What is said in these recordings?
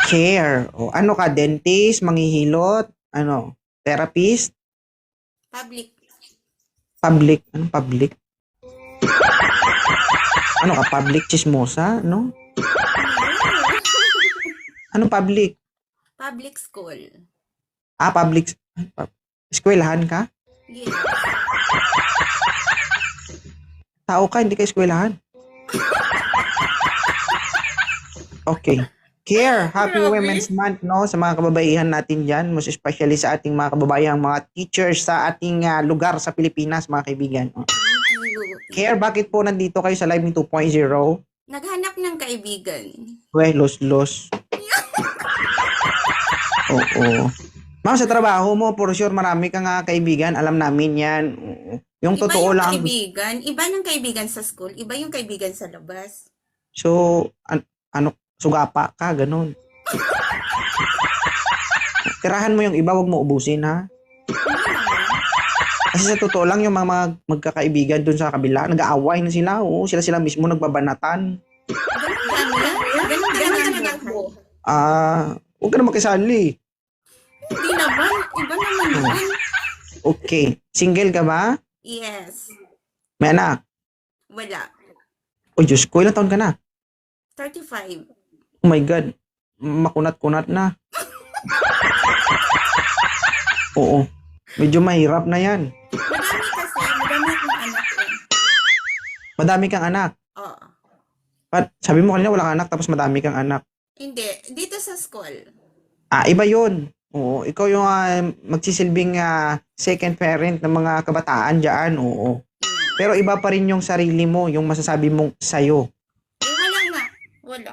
Care. O, ano ka? Dentist? Manghihilot? Ano? Therapist? Public. Public? Anong public? Ano ka? Public chismosa? No? Anong public? Public school. Public. Eskwelahan ka? Yes. Tao ka, hindi ka eskwelahan. Okay. Care. Happy Grabe. Women's Month, no? Sa mga kababaihan natin dyan. Most especially sa ating mga kababayang mga teachers sa ating lugar sa Pilipinas, mga kaibigan. Thank you. Care, bakit po nandito kayo sa Live ni 2.0? Naghanap ng kaibigan. Los. Oo. Ma'am, sa trabaho mo, for sure, marami kang kaibigan. Alam namin yan. Oo. Yung Iba totoo yung lang. kaibigan. Iba ng kaibigan sa school. Iba yung kaibigan sa labas. So, ano, sugapa ka, ganun. Tirahan mo yung iba, wag mo ubusin, ha? Hindi naman. Kasi sa totoo lang, yung mga magkakaibigan dun sa kabila, nag-aaway na sila. Oo, sila mismo nagbabanatan. Ganun talaga ako. Huwag ka na makisali. Hindi naman. Iba naman yun. Okay. Single ka ba? Yes. May anak? Wala. O Diyos ko, ilang taon ka na? 35. Oh my God. Makunat-kunat na. Oo. Medyo mahirap na yan. Madami akong anak eh. Madami kang anak. Oo. Sabi mo kanina wala kang anak tapos madami kang anak. Hindi. Dito sa school. Iba yun. Oo. Ikaw yung magsisilbing second parent ng mga kabataan dyan. Oo. Pero iba pa rin yung sarili mo, yung masasabi mong sayo. Wala nga. Wala.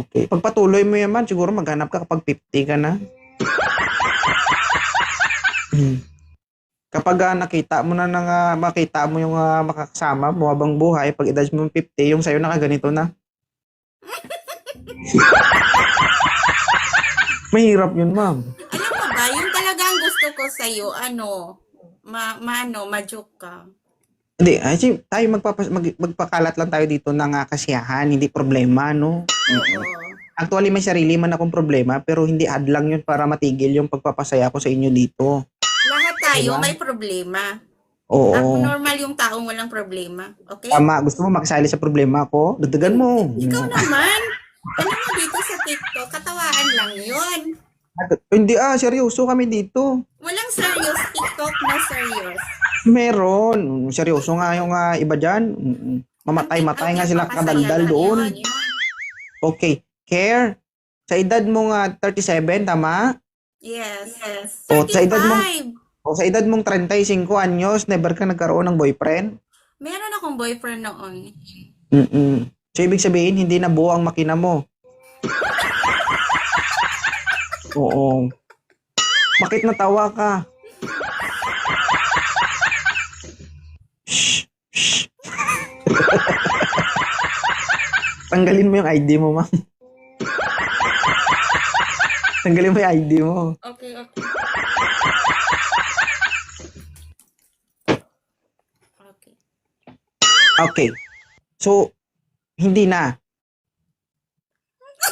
Okay. Pagpatuloy mo yaman, siguro maghanap ka kapag 50 ka na. Kapag nakita mo na makita mo yung makakasama mo habang buhay, pag edad mo 50, yung sayo nakaganito na. Mahirap yun, ma'am. Alam mo ba, yun talaga ang gusto ko sa'yo, ma-joke ka. Hindi, tayo magpakalat lang tayo dito ng kasiyahan, hindi problema, no? Oo. Actually, may sarili man akong problema, pero hindi hadlang yun para matigil yung pagpapasaya ko sa inyo dito. Lahat tayo Diba? may problema. Oo. Normal yung taong walang problema. Okay? Tama, gusto mo makisali sa problema ko? Dagdagan mo. Ikaw naman. Alam mo dito sa TikTok, katawaan lang yun. Hindi seryoso kami dito. Walang serious TikTok na serious. Meron. Seryoso nga yung iba dyan. Mamatay-matay nga sila kadaldal doon. Okay. Care. Sa edad mo 37, tama? Yes. Sa edad mo 35. sa edad mong 35 anyos, never ka nagkaroon ng boyfriend? Meron akong boyfriend noon. So, ibig sabihin, hindi na buo ang makina mo. Oo. Bakit natawa ka? Shh. Tanggalin mo yung ID mo, ma'am. Tanggalin mo yung ID mo. Okay. Okay. So, hindi na.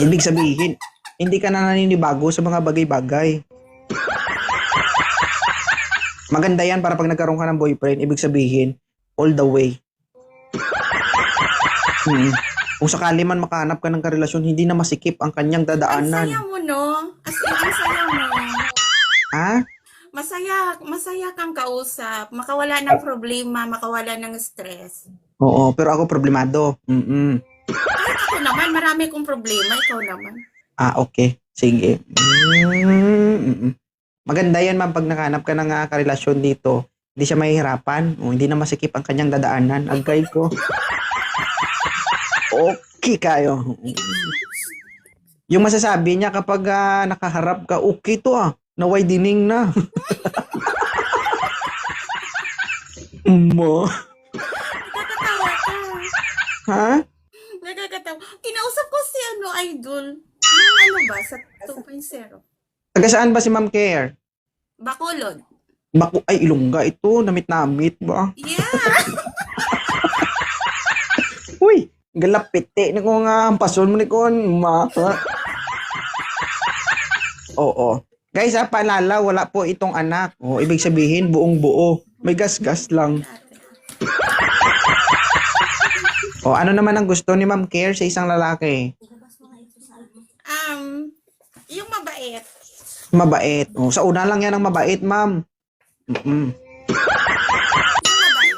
Ibig sabihin, hindi ka na naninibago sa mga bagay-bagay. Maganda yan para pag nagkaroon ka ng boyfriend, ibig sabihin, all the way. Kung sakali man makahanap ka ng karelasyon, hindi na masikip ang kanyang Ang dadaanan. saya mo, no? As in, ang saya mo. Ha? Masaya kang kausap. Makawala ng problema, makawala ng stress. Oo, pero ako problemado. Kahit ako naman, marami kong problema. Ikaw naman. Okay. Sige. Maganda yan, ma'am, pag nakahanap ka ng karelasyon dito. Hindi siya mahihirapan. Hindi na masikip ang kanyang dadaanan. Agay ko. Okay kayo. Yung masasabi niya kapag nakaharap ka, okay to naway dining na. Mo. Nakakatawa ka. Ha? Nakakatawa. Kinausap ko si Idol. Yung ba? Sa 2.0. Taga saan ba si Ma'am Care? Bacolod. Ilongga ito. Namit-namit ba? Yeah. Uy, galapiti. Ni ko nga, pason mo ni ko. Oo. Guys, paalala, wala po itong anak. O, ibig sabihin, buong buo. May gas-gas lang. O, ano naman ang gusto ni Ma'am Care sa isang lalaki? Yung mabait. Mabait. O, sa una lang yan ang mabait, ma'am. Mm-mm. Yung mabait.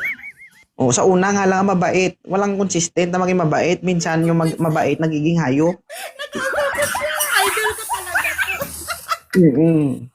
O, sa una nga lang ang mabait. Walang consistent na maging mabait. Minsan yung mabait nagiging hayop. Idol ko talaga to. Mm-mm.